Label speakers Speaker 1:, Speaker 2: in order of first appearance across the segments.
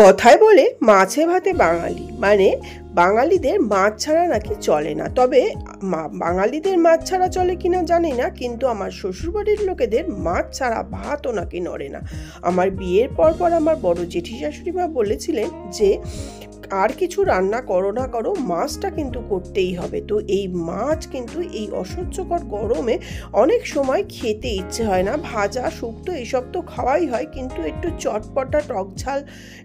Speaker 1: কথায় বলে মাছে ভাতে বাঙালি, মানে বাঙালিদের মাছ ছাড়া নাকি চলে না। তবে বাঙালিদের মাছ ছাড়া চলে কিনা জানি না, কিন্তু আমার শ্বশুরবাড়ির লোকেদের মাছ ছাড়া ভাতও নাকি নড়ে না। আমার বিয়ের পর আমার বড় জেঠি শাশুড়ি মা বলেছিলেন যে আর কিছু রান্না করো না করো, মাছটা কিন্তু করতেই হবে। তো এই মাছ কিন্তু এই অসহ্যকর গরমে অনেক সময় খেতে ইচ্ছে হয় না। ভাজা শুক্তো এসব তো খাওয়াই হয়, কিন্তু একটু চটপটা টক ঝাল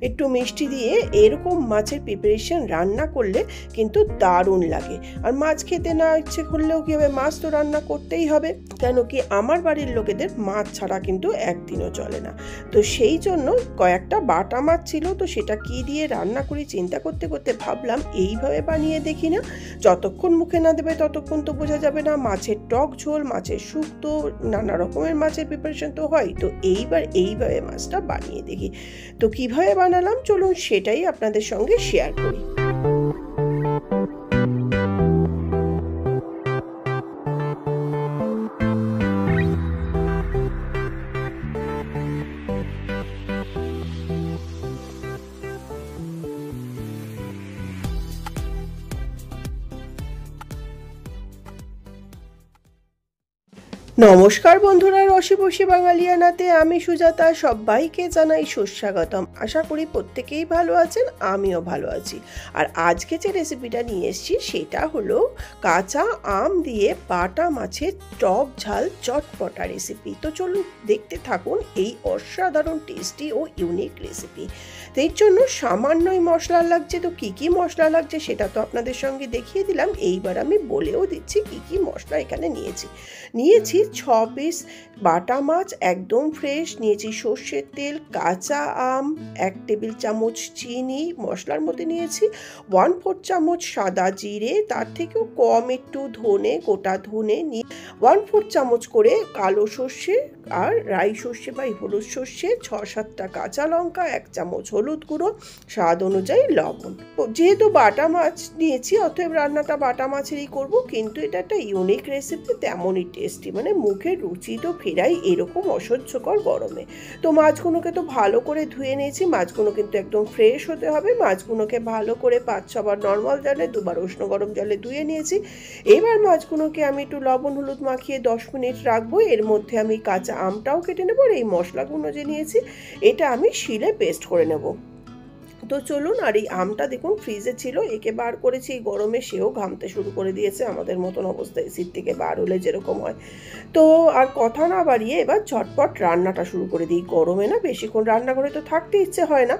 Speaker 1: একটু মিষ্টি দিয়ে এরকম মাছের প্রিপারেশন রান্না করলে কিন্তু দারুণ লাগে। আর মাছ খেতে না ইচ্ছে করলেও কি হবে, মাছ তো রান্না করতেই হবে, কেন কি আমার বাড়ির লোকেদের মাছ ছাড়া কিন্তু একদিনও চলে না। তো সেই জন্য কয়েকটা বাটা মাছ ছিল, তো সেটা কি দিয়ে রান্না করি চিন্তা করতে করতে ভাবলাম এইভাবে বানিয়ে দেখি না। যতক্ষণ মুখে না দেবে ততক্ষণ তো বোঝা যাবে না। মাছের টক ঝোল, মাছের শুক্তো, নানা রকমের মাছের প্রিপারেশন তো হয়। তো এইবার এইভাবে মাছটা বানিয়ে দেখি। তো কিভাবে বানালাম চলুন সেটাই আপনাদের সঙ্গে শেয়ার করি। নমস্কার বন্ধুরা, রসি বসি বাঙালিয়ানাতে আমি সুজাতা সবাইকে জানাই সুস্বাগতম। আশা করি প্রত্যেকেই ভালো আছেন, আমিও ভালো আছি। আর আজকে যে রেসিপিটা নিয়ে এসেছি সেটা হলো কাঁচা আম দিয়ে বাটা মাছের টক ঝাল চটপটা রেসিপি। তো চলুন দেখতে থাকুন এই অসাধারণ টেস্টি ও ইউনিক রেসিপি। তো এর জন্য সামান্যই মশলা লাগছে। তো কি কি মশলা লাগছে সেটা তো আপনাদের সঙ্গে দেখিয়ে দিলাম, এইবার আমি বলেও দিচ্ছি কি কি মশলা এখানে নিয়েছি। 6 পিস বাটা মাছ একদম ফ্রেশ, নিয়েছি সর্ষের তেল, কাঁচা আম, 1 টেবিল চামচ চিনি, মশলার মধ্যে নিয়েছি 1/4 চামচ সাদা জিরে, তার থেকেও কম একটু ধনে, গোটা ধনে নিয়ে 1/4 চামচ করে কালো সর্ষে আর রাই সর্ষে বা হলুদ সর্ষে, 6-7টা কাঁচা লঙ্কা, 1 চামচ হলুদ গুঁড়ো, স্বাদ অনুযায়ী লবণ। যেহেতু বাটা মাছ নিয়েছি অতএব রান্নাটা বাটা মাছেরই করব, কিন্তু এটা একটা ইউনিক রেসিপি, তেমনই টেস্টি, মানে মুখের রুচি তো ফেরাই এরকম অসহ্যকর গরমে। তো মাছগুলোকে তো ভালো করে ধুয়ে নিয়েছি। মাছগুলো কিন্তু একদম ফ্রেশ হতে হবে। মাছগুলোকে ভালো করে 5-6 বার নর্মাল জলে, 2 বার উষ্ণ গরম জলে ধুয়ে নিয়েছি। এবার মাছগুলোকে আমি একটু লবণ হলুদ মাখিয়ে 10 মিনিট রাখবো। এর মধ্যে আমি কাঁচা আমটাও কেটে নেবো। আর এই মশলাগুলো যে নিয়েছি এটা আমি শিলে পেস্ট করে নেব। তো চলুন, আর এই আমটা দেখুন ফ্রিজে ছিল, একে বার করেছি এই গরমে, সেও ঘামতে শুরু করে দিয়েছে আমাদের মতন অবস্থায়, এসির থেকে বার হলে যেরকম হয়। তো আর কথা না বাড়িয়ে এবার ঝটপট রান্নাটা শুরু করে দিই। গরমে না বেশিক্ষণ রান্না করে তো থাকতে ইচ্ছে হয় না।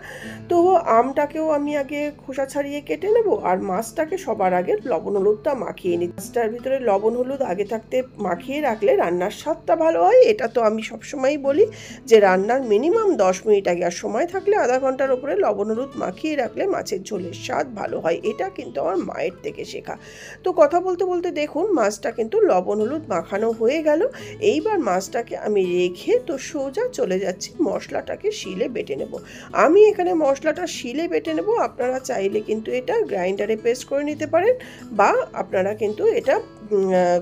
Speaker 1: তো আমটাকেও আমি আগে খোসা ছাড়িয়ে কেটে নেব, আর মাছটাকে সবার আগে লবণ হলুদটা মাখিয়ে নিই। মাছটার ভিতরে লবণ হলুদ আগে থাকতে মাখিয়ে রাখলে রান্নার স্বাদটা ভালো হয়। এটা তো আমি সবসময়ই বলি যে রান্নার মিনিমাম 10 মিনিট আগে, আর সময় থাকলে আধা ঘন্টার উপরে লবণ হলুদ মাখিয়ে রাখলে মাছের ঝোলের স্বাদ ভালো হয়। এটা কিন্তু আমার মায়ের থেকে শেখা। তো কথা বলতে বলতে দেখুন মাছটা কিন্তু লবণ হলুদ মাখানো হয়ে গেল। এইবার মাছটাকে আমি রেখে তো সোজা চলে যাচ্ছি মশলাটাকে শিলে বেটে নেব। আমি এখানে মশলাটা শিলে বেটে নেব, আপনারা চাইলে কিন্তু এটা গ্রাইন্ডারে পেস্ট করে নিতে পারেন, বা আপনারা কিন্তু এটা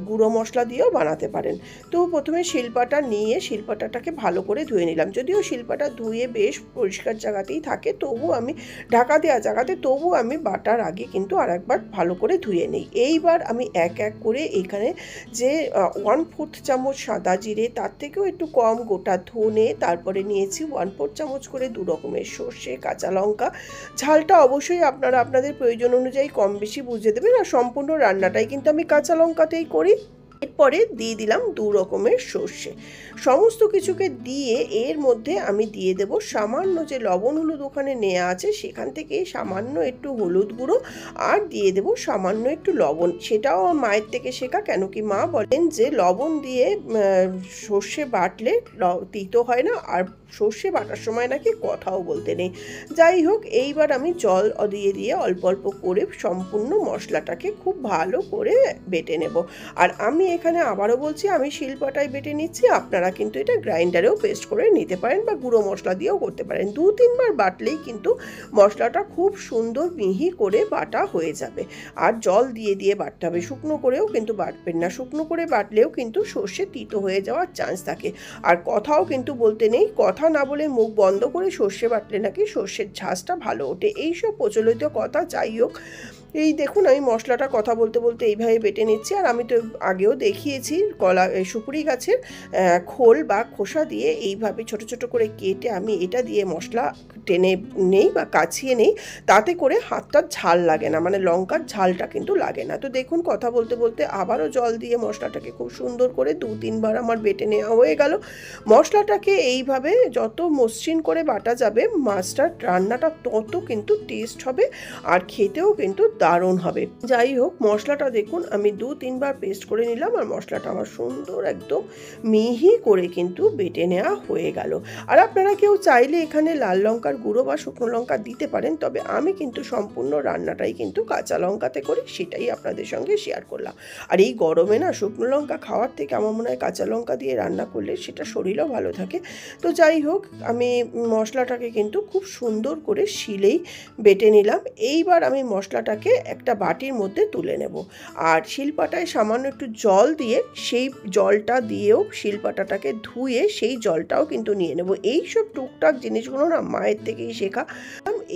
Speaker 1: গুঁড়ো মশলা দিয়েও বানাতে পারেন। তো প্রথমে শিলপাটা নিয়ে শিলপাটাটাকে ভালো করে ধুয়ে নিলাম। যদিও শিলপাটা ধুয়ে বেশ পরিষ্কার জায়গাতেই থাকে, তবু আমি ঢাকা দেওয়া জায়গাতে, তবু আমি বাটার আগে কিন্তু আর একবার ভালো করে ধুয়ে নিই। এইবার আমি এক এক করে এখানে যে 1/4 চামচ সাদা জিরে, তার থেকেও একটু কম গোটা ধনে, তারপরে নিয়েছি 1/4 চামচ করে 2 রকমের সর্ষে, কাঁচা লঙ্কা। ঝালটা অবশ্যই আপনারা আপনাদের প্রয়োজন অনুযায়ী কম বেশি বুঝে দেবেন, আর সম্পূর্ণ রান্নাটাই কিন্তু আমি কাঁচা লঙ্কাতেই করি। এরপরে দিয়ে দিলাম 2 রকমের সর্ষে। সমস্ত কিছুকে দিয়ে এর মধ্যে আমি দিয়ে দেব সামান্য যে লবণ হলুদ ওখানে নেওয়া আছে সেখান থেকে সামান্য একটু হলুদ গুঁড়ো, আর দিয়ে দেব সামান্য একটু লবণ। সেটাও আমার মায়ের থেকে শেখা, কেন কি মা বলেন যে লবণ দিয়ে সর্ষে বাটলে তিতো হয় না, আর সর্ষে বাটার সময় নাকি কথাও বলতে নেই। যাই হোক, এইবার আমি জল দিয়ে দিয়ে অল্প অল্প করে সম্পূর্ণ মশলাটাকে খুব ভালো করে বেটে নেব। আর আমি এখানে আবারও বলছি আমি শিলপাটায় বেটে নিচ্ছি, আপনারা কিন্তু এটা গ্রাইন্ডারেও পেস্ট করে নিতে পারেন বা গুঁড়ো মশলা দিয়েও করতে পারেন। 2-3 বার বাটলেই কিন্তু মশলাটা খুব সুন্দর মিহি করে বাটা হয়ে যাবে। আর জল দিয়ে দিয়ে বাটতে হবে, শুকনো করেও কিন্তু বাটবেন না, শুকনো করে বাটলেও কিন্তু সর্ষে তিতো হয়ে যাওয়ার চান্স থাকে। আর কথাও কিন্তু বলতে নেই, কথা না বলে মুখ বন্ধ করে সর্ষে বাটলে নাকি সর্ষের ঝাঁজটা ভালো ওঠে, এইসব প্রচলিত কথা। যাই হোক, এই দেখুন আমি মশলাটা কথা বলতে বলতে এইভাবে বেটে নিচ্ছি। আর আমি তো আগেও দেখিয়েছি সুপুরি গাছের খোল বা খোসা দিয়ে এইভাবে ছোট ছোট করে কেটে আমি এটা দিয়ে মশলা টেনে নেই বা কাছিয়ে নেই, তাতে করে হাতটার ঝাল লাগে না, মানে লঙ্কার ঝালটা কিন্তু লাগে না। তো দেখুন কথা বলতে বলতে আবারও জল দিয়ে মশলাটাকে খুব সুন্দর করে 2-3 বার আমার বেটে নেওয়া হয়ে গেল। মশলাটাকে এইভাবে যত মসৃণ করে বাটা যাবে মাছটার রান্নাটা তত কিন্তু টেস্ট হবে আর খেতেও কিন্তু দারুণ হবে। যাই হোক, মশলাটা দেখুন আমি 2-3 বার পেস্ট করে নিলাম আর মশলাটা আমার সুন্দর একদম মিহি করে কিন্তু বেটে নেওয়া হয়ে গেল। আর আপনারা কেউ চাইলে এখানে লাল লঙ্কার গুঁড়ো বা শুকনো লঙ্কা দিতে পারেন, তবে আমি কিন্তু সম্পূর্ণ রান্নাটাই কিন্তু কাঁচা লঙ্কাতে করি, সেটাই আপনাদের সঙ্গে শেয়ার করলাম। আর এই গরমে না শুকনো লঙ্কা খাওয়ার থেকে আমার মনে হয় কাঁচা লঙ্কা দিয়ে রান্না করলে সেটা শরীরও ভালো থাকে। তো যাই হোক, আমি মশলাটাকে কিন্তু খুব সুন্দর করে শিলেই বেটে নিলাম। এইবার আমি মশলাটাকে একটা বাটির মধ্যে তুলে নেব আর শিলপাটায় সামান্য একটু জল দিয়ে সেই জলটা দিয়েও শিলপাটাটাকে ধুয়ে সেই জলটাও কিন্তু নিয়ে নেব। এইসব টুকটাক জিনিসগুলো না মায়ের থেকেই শেখা।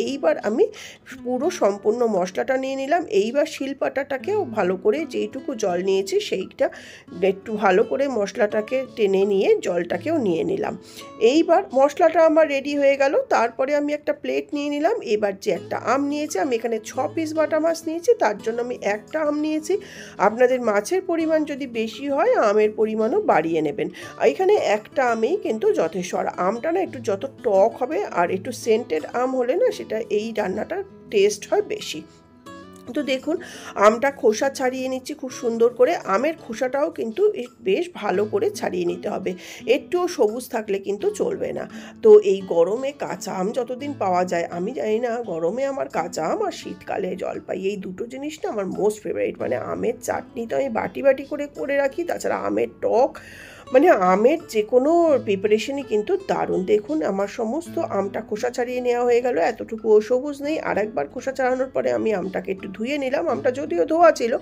Speaker 1: এইবার আমি পুরো সম্পূর্ণ মশলাটা নিয়ে নিলাম। এইবার শিলপাটাটাকেও ভালো করে যেইটুকু জল নিয়েছি সেইটা একটু ভালো করে মশলাটাকে টেনে নিয়ে জলটাকেও নিয়ে নিলাম। এইবার মশলাটা আমার রেডি হয়ে গেল। তারপরে আমি একটা প্লেট নিয়ে নিলাম। এবার যে একটা আম নিয়েছি, আমি এখানে 6 পিস বাটা মাছ নিয়েছি, তার জন্য আমি একটা আম নিয়েছি। আপনাদের মাছের পরিমাণ যদি বেশি হয় আমের পরিমাণও বাড়িয়ে নেবেন। এখানে একটা আমেই কিন্তু যথেষ্ট। আর আমটা না একটু যত টক হবে আর একটু সেন্টেড আম হলে না সেটা এই রান্নাটার টেস্ট হয় বেশি। তো দেখুন আমটা খোসা ছাড়িয়ে নিচ্ছি খুব সুন্দর করে। আমের খোসাটাও কিন্তু বেশ ভালো করে ছাড়িয়ে নিতে হবে, একটুও সবুজ থাকলে কিন্তু চলবে না। তো এই গরমে কাঁচা আম যতদিন পাওয়া যায়, আমি জানি না গরমে আমার কাঁচা আম আর শীতকালে জলপাই এই দুটো জিনিস না আমার মোস্ট ফেভারিট। মানে আমের চাটনি তো আমি বাটি বাটি করে করে রাখি, তাছাড়া আমের টক, মানে আমের যে কোনো প্রিপারেশনই কিন্তু দারুণ। দেখুন আমার সমস্ত আমটা খোসা ছাড়িয়ে নেওয়া হয়ে গেল, এতটুকুও সবুজ নেই। আর একবার খোসা ছাড়ানোর পরে আমি আমটাকে একটু ধুয়ে নিলাম, আমটা যদিও ধোয়া ছিল।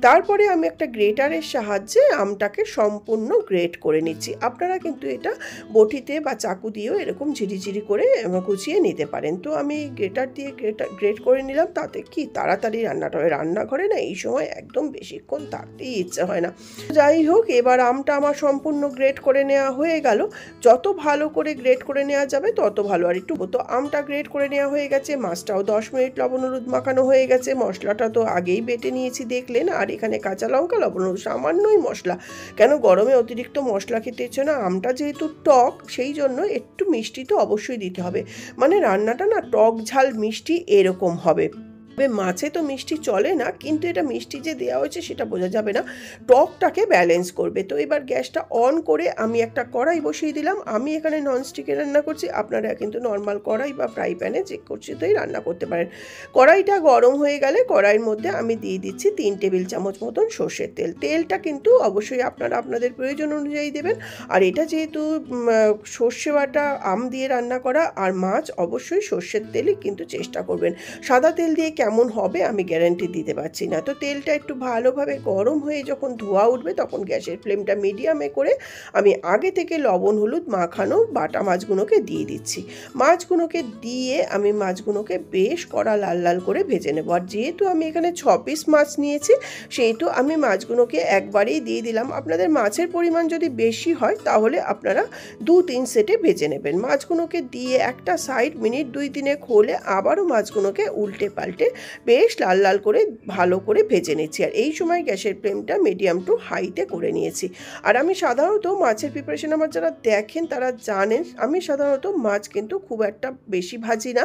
Speaker 1: তারপরে আমি একটা গ্রেটারের সাহায্যে আমটাকে সম্পূর্ণ গ্রেট করে নিচ্ছি। আপনারা কিন্তু এটা বটিতে বা চাকু দিয়েও এরকম ঝিরিঝিরি করে কুচিয়ে নিতে পারেন। তো আমি গ্রেটার দিয়ে গ্রেট করে নিলাম, তাতে কি তাড়াতাড়ি রান্নাটা হয়। রান্নাঘরে না এই সময় একদম বেশিক্ষণ থাকতেই ইচ্ছে হয় না। যাই হোক, এবার আমটা আমার সম্পূর্ণ গ্রেট করে নেওয়া হয়ে গেল। যত ভালো করে গ্রেট করে নেওয়া যাবে তত ভালো। আর একটু তো আমটা গ্রেট করে নেওয়া হয়ে গেছে, মাছটাও 10 মিনিট লবণ হলুদ মাখানো হয়ে গেছে, মশলাটা তো আগেই বেটে নিয়েছি দেখলেন। আর এখানে কাঁচা লঙ্কা লবণ হলুদ সামান্যই মশলা, কেন গরমে অতিরিক্ত মশলা খেতে ইচ্ছে না। আমটা যেহেতু টক সেই জন্য একটু মিষ্টি তো অবশ্যই দিতে হবে, মানে রান্নাটা না টক ঝাল মিষ্টি এরকম হবে। মাছে তো মিষ্টি চলে না, কিন্তু এটা মিষ্টি যে দেওয়া হয়েছে সেটা বোঝা যাবে না, টকটাকে ব্যালেন্স করবে। তো এবার গ্যাসটা অন করে আমি একটা কড়াই বসিয়ে দিলাম। আমি এখানে ননস্টিকে রান্না করছি, আপনারা কিন্তু নর্মাল কড়াই বা ফ্রাই প্যানে চেক করছি তোই রান্না করতে পারেন। কড়াইটা গরম হয়ে গেলে কড়াইয়ের মধ্যে আমি দিয়ে দিচ্ছি 3 টেবিল চামচ মতন সর্ষের তেল। তেলটা কিন্তু অবশ্যই আপনারা আপনাদের প্রয়োজন অনুযায়ী দেবেন। আর এটা যেহেতু সর্ষে বাটা আম দিয়ে রান্না করা আর মাছ, অবশ্যই সর্ষের তেলই কিন্তু চেষ্টা করবেন। সাদা তেল দিয়ে কেমন হবে আমি গ্যারান্টি দিতে পারছি না। তো তেলটা একটু ভালোভাবে গরম হয়ে যখন ধোয়া উঠবে তখন গ্যাসের ফ্লেমটা মিডিয়ামে করে আমি আগে থেকে লবণ হলুদ মাখানো বাটা মাছগুলোকে দিয়ে দিচ্ছি। মাছগুলোকে দিয়ে আমি মাছগুলোকে বেশ কড়া লাল লাল করে ভেজে নেব। আর যেহেতু আমি এখানে 6 পিস মাছ নিয়েছি সেহেতু আমি মাছগুলোকে একবারেই দিয়ে দিলাম। আপনাদের মাছের পরিমাণ যদি বেশি হয় তাহলে আপনারা 2-3 সেটে ভেজে নেবেন। মাছগুলোকে দিয়ে একটা সাইড মিনিট 2-3 হলে আবারও মাছগুলোকে উল্টে পাল্টে বেশ লাল লাল করে ভালো করে ভেজে নিচ্ছি। আর এই সময় গ্যাসের ফ্লেমটা মিডিয়াম টু হাইতে করে নিয়েছি। আর আমি সাধারণত মাছের প্রিপারেশন আমার যারা দেখেন তারা জানেন আমি সাধারণত মাছ কিন্তু খুব একটা বেশি ভাজি না,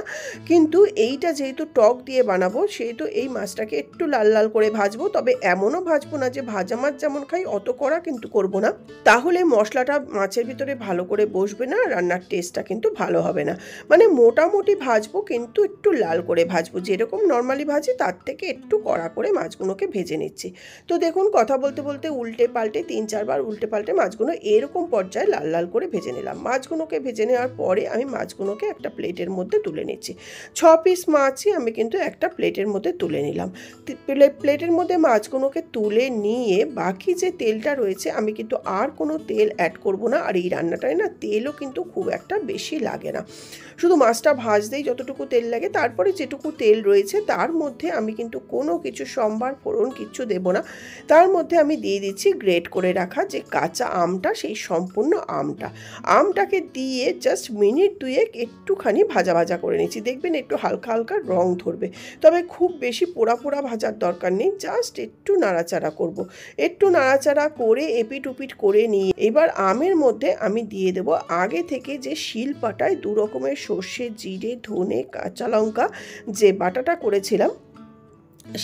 Speaker 1: কিন্তু এইটা যেহেতু টক দিয়ে বানাবো সেহেতু এই মাছটাকে একটু লাল লাল করে ভাজবো। তবে এমনও ভাজবো না যে ভাজা মাছ যেমন খাই অত কড়া কিন্তু করব না, তাহলে মশলাটা মাছের ভিতরে ভালো করে বসবে না, রান্নার টেস্টটা কিন্তু ভালো হবে না। মানে মোটামুটি ভাজবো কিন্তু একটু লাল করে ভাজবো, যেরকম নর্মালি ভাজি তার থেকে একটু কড়া করে মাছগুলোকে ভেজে নিচ্ছি। তো দেখুন কথা বলতে বলতে উল্টে পাল্টে 3-4 বার উল্টে পাল্টে মাছগুলো এরকম পর্যায়ে লাল লাল করে ভেজে নিলাম। মাছগুলোকে ভেজে নেওয়ার পরে আমি মাছগুলোকে একটা প্লেটের মধ্যে তুলে নিচ্ছি। 6 পিস মাছই আমি কিন্তু একটা প্লেটের মধ্যে তুলে নিলাম। প্লেটের মধ্যে মাছগুলোকে তুলে নিয়ে বাকি যে তেলটা রয়েছে আমি কিন্তু আর কোনো তেল অ্যাড করব না। আর এই রান্নাটায় না তেলও কিন্তু খুব একটা বেশি লাগে না, শুধু মাছটা ভাজতেই যতটুকু তেল লাগে, তারপরে যেটুকু তেল রয়েছে তার মধ্যে আমি কিন্তু কোনো কিছু সম্বার ফোড়ন কিচ্ছু দেব না। তার মধ্যে আমি দিয়ে দিচ্ছি গ্রেট করে রাখা যে কাঁচা আমটা, সেই সম্পূর্ণ আমটাকে দিয়ে জাস্ট মিনিট 2 একটুখানি ভাজা ভাজা করে নিচ্ছি। দেখবেন একটু হালকা হালকা রং ধরবে, তবে খুব বেশি পোড়া পোড়া ভাজার দরকার নেই, জাস্ট একটু নাড়াচাড়া করব। একটু নাড়াচাড়া করে এপিট উপিট করে নিয়ে এবার আমের মধ্যে আমি দিয়ে দেবো আগে থেকে যে শিলপাটায় 2 রকমের সর্ষে, জিরে, ধনে, কাঁচা লঙ্কা যে বাটাটা করেছিলাম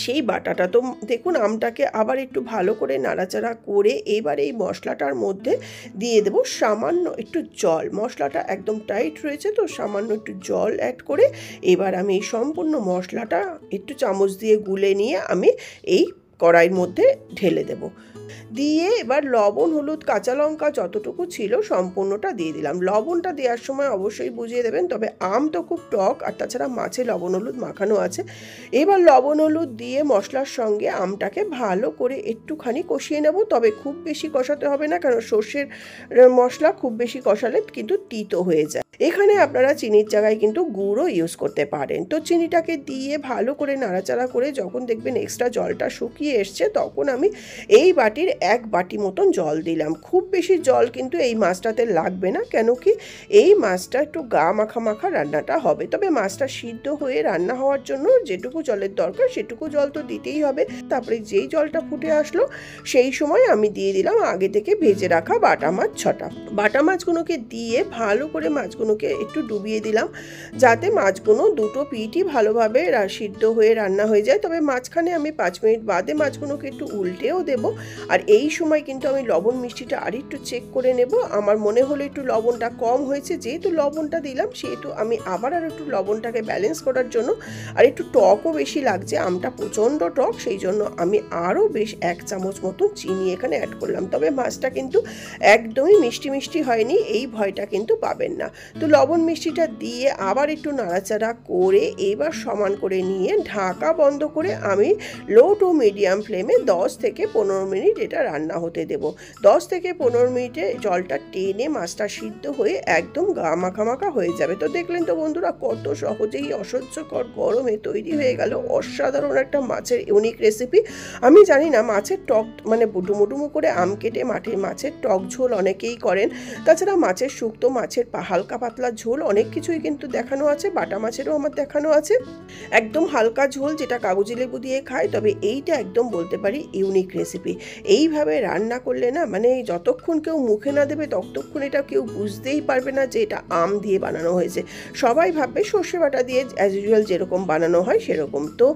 Speaker 1: সেই বাটাটা। তো দেখুন আমটাকে আবার একটু ভালো করে নাড়াচাড়া করে এবার এই মশলাটার মধ্যে দিয়ে দেবো সামান্য একটু জল। মশলাটা একদম টাইট রয়েছে, তো সামান্য একটু জল অ্যাড করে এবার আমি এই সম্পূর্ণ মশলাটা একটু চামচ দিয়ে গুলে নিয়ে আমি এই কড়াইয়ের মধ্যে ঢেলে দেব। দিয়ে এবার লবণ, হলুদ, কাঁচা লঙ্কা যতটুকু ছিল সম্পূর্ণটা দিয়ে দিলাম। লবণটা দেওয়ার সময় অবশ্যই বুঝিয়ে দেবেন, তবে আম তো খুব টক, আর তাছাড়া মাছে লবণ হলুদ মাখানো আছে। এবার লবণ হলুদ দিয়ে মশলার সঙ্গে আমটাকে ভালো করে একটুখানি কষিয়ে নেব, তবে খুব বেশি কষাতে হবে না, কারণ সর্ষের মশলা খুব বেশি কষালে কিন্তু তিতো হয়ে যায়। এখানে আপনারা চিনির জায়গায় কিন্তু গুঁড়ও ইউজ করতে পারেন। তো চিনিটাকে দিয়ে ভালো করে নাড়াচাড়া করে যখন দেখবেন এক্সট্রা জলটা শুকিয়ে এসছে, তখন আমি এই বাটির 1 বাটি মতন জল দিলাম। খুব বেশি জল কিন্তু এই মাছটাতে লাগবে না, কেন কি এই মাছটা একটু গা মাখা মাখা রান্নাটা হবে। তবে মাছটা সিদ্ধ হয়ে রান্না হওয়ার জন্য যেটুকু জলের দরকার সেটুকু জল তো দিতেই হবে। তারপরে যেই জলটা ফুটে আসলো সেই সময় আমি দিয়ে দিলাম আগে থেকে ভেজে রাখা বাটা মাছ 6টা। বাটা মাছগুলোকে দিয়ে ভালো করে মাছগুলোকে একটু ডুবিয়ে দিলাম, যাতে মাছগুলো দুটো পিঠই ভালোভাবে সিদ্ধ হয়ে রান্না হয়ে যায়। তবে মাঝখানে আমি 5 মিনিট বাদে মাছগুলোকে একটু উল্টেও দেবো। আর এই সময় কিন্তু আমি লবণ মিষ্টিটা আর একটু চেক করে নেব। আমার মনে হলো একটু লবণটা কম হয়েছে, যেহেতু লবণটা দিলাম সেহেতু আমি আবার আর একটু লবণটাকে ব্যালেন্স করার জন্য, আর একটু টকও বেশি লাগছে, আমটা প্রচণ্ড টক, সেই জন্য আমি আরও বেশ 1 চামচ মতো চিনি এখানে অ্যাড করলাম। তবে মাছটা কিন্তু একদমই মিষ্টি মিষ্টি হয়নি, এই ভয়টা কিন্তু পাবেন না। তো লবণ মিষ্টিটা দিয়ে আবার একটু নাড়াচাড়া করে এবার সমান করে নিয়ে ঢাকা বন্ধ করে আমি লো টু মিডিয়াম ফ্লেমে 10 থেকে 15 মিনিট এটা রান্না হতে দেব। 10 থেকে 15 মিনিটে জলটা টেনে মাছটা সিদ্ধ হয়ে একদম গা মাখা মাখা হয়ে যাবে। তো দেখলেন তো বন্ধুরা, কত সহজেই অসহ্যকর গরমে তৈরি হয়ে গেল অসাধারণ একটা মাছের ইউনিক রেসিপি। আমি জানি না মাছের টক মানে ডুমো করে আম কেটে মাছের টক ঝোল অনেকেই করেন, তাছাড়া মাছের শুক্তো, মাছের হালকা পাতলা ঝোল অনেক কিছুই কিন্তু দেখানো আছে। বাটা মাছেরও আমার দেখানো আছে একদম হালকা ঝোল, যেটা কাগজি লেবু দিয়ে খায়। তবে এইটা একদম বলতে পারি ইউনিক রেসিপি। এইভাবে রান্না করলে না মানে যতক্ষণ কেউ মুখে না দেবে ততক্ষণ এটা কেউ বুঝতেই পারবে না যে এটা আম দিয়ে বানানো হয়েছে। সবাই ভাববে সর্ষে বাটা দিয়ে অ্যাজ ইউজুয়াল যেরকম বানানো হয় সেরকম। তো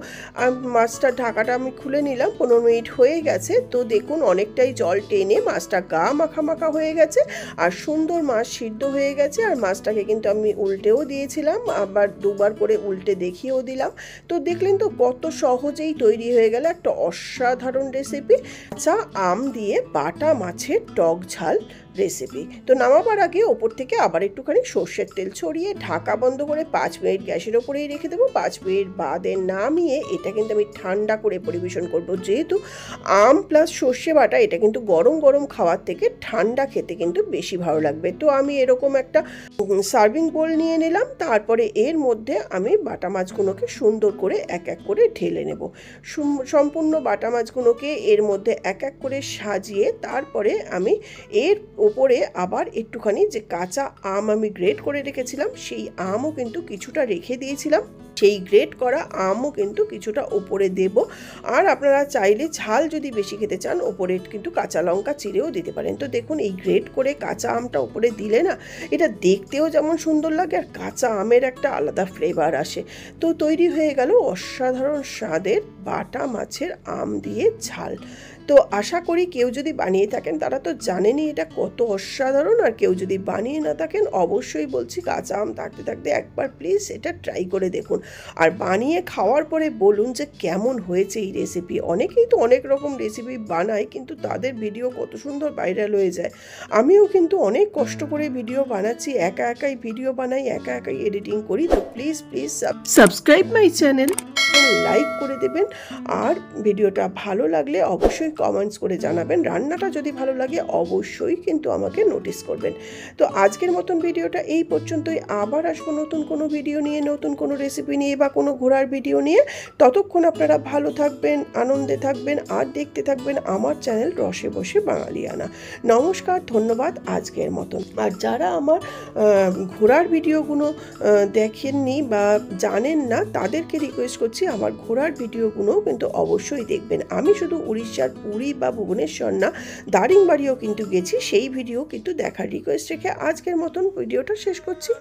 Speaker 1: মাছটার ঢাকাটা আমি খুলে নিলাম, 15 মিনিট হয়ে গেছে। তো দেখুন অনেকটাই জল টেনে মাছটা গা মাখা মাখা হয়ে গেছে, আর সুন্দর মাছ সিদ্ধ হয়ে গেছে। আর মাছটাকে কিন্তু আমি উল্টেও দিয়েছিলাম, আবার 2 বার করে উল্টে দেখিয়েও দিলাম। তো দেখলেন তো কত সহজেই তৈরি হয়ে গেল একটা অসাধারণ রেসিপি, কাঁচা আম দিয়ে বাটা মাছের টক ঝাল রেসিপি। তো নামাবার আগে ওপর থেকে আবার একটুখানি সর্ষের তেল ছড়িয়ে ঢাকা বন্ধ করে 5 মিনিট গ্যাসের ওপরেই রেখে দেবো। 5 মিনিট বাদে নামিয়ে এটা কিন্তু আমি ঠান্ডা করে পরিবেশন করব, যেহেতু আম প্লাস সর্ষে বাটা এটা কিন্তু গরম গরম খাওয়ার থেকে ঠান্ডা খেতে কিন্তু বেশি ভালো লাগবে। তো আমি এরকম একটা সার্ভিং বোল নিয়ে নিলাম, তারপরে এর মধ্যে আমি বাটা মাছগুলোকে সুন্দর করে এক এক করে ঢেলে নেব। সম্পূর্ণ বাটা মাছগুলোকে এর মধ্যে এক এক করে সাজিয়ে তারপরে আমি এর ওপরে আবার একটুখানি যে কাঁচা আম আমি গ্রেট করে রেখেছিলাম সেই আমও কিন্তু কিছুটা রেখে দিয়েছিলাম, সেই গ্রেট করা আমও কিন্তু কিছুটা ওপরে দেব। আর আপনারা চাইলে ঝাল যদি বেশি খেতে চান ওপরে কিন্তু কাঁচা লঙ্কা চিড়েও দিতে পারেন। তো দেখুন এই গ্রেট করে কাঁচা আমটা ওপরে দিলে না এটা দেখতেও যেমন সুন্দর লাগে, আর কাঁচা আমের একটা আলাদা ফ্লেভার আসে। তো তৈরি হয়ে গেল অসাধারণ স্বাদের বাটা মাছের আম দিয়ে ঝাল। তো আশা করি কেউ যদি বানিয়ে থাকেন তারা তো জানেনই এটা কত অসাধারণ, আর কেউ যদি বানিয়ে না থাকেন অবশ্যই বলছি কাঁচা আম থাকতে থাকতে একবার প্লিজ এটা ট্রাই করে দেখুন। আর বানিয়ে খাওয়ার পরে বলুন যে কেমন হয়েছে এই রেসিপি। অনেকেই তো অনেক রকম রেসিপি বানায়, কিন্তু তাদের ভিডিও কত সুন্দর ভাইরাল হয়ে যায়। আমিও কিন্তু অনেক কষ্ট করে ভিডিও বানাচ্ছি, একা একাই ভিডিও বানাই, একা একাই এডিটিং করি। তো please subscribe my channel, like করে দেবেন, আর ভিডিওটা ভালো লাগলে অবশ্যই কমেন্টস করে জানাবেন। রান্নাটা যদি ভালো লাগে অবশ্যই কিন্তু আমাকে নোটিস করবেন। তো আজকের মতন ভিডিওটা এই পর্যন্তই। আবার আসবো নতুন কোনো ভিডিও নিয়ে, নতুন কোনো রেসিপি নিয়ে বা কোনো ঘোরার ভিডিও নিয়ে। ততক্ষণ আপনারা ভালো থাকবেন, আনন্দে থাকবেন, আর দেখতে থাকবেন আমার চ্যানেল রসে বসে বাঙালিয়ানা। নমস্কার, ধন্যবাদ আজকের মতন। আর যারা আমার ঘোরার ভিডিওগুলো দেখেননি বা জানেন না, তাদেরকে রিকোয়েস্ট করছি আমার ঘোরার ভিডিওগুলোও কিন্তু অবশ্যই দেখবেন। আমি শুধু উড়িষ্যার পুরী বা ভুবনেশ্বর না, দারিংবাড়িও কিন্তু গেছি, সেই ভিডিও কিন্তু দেখার রিকোয়েস্ট রেখে আজকের মতন ভিডিওটা শেষ করছি।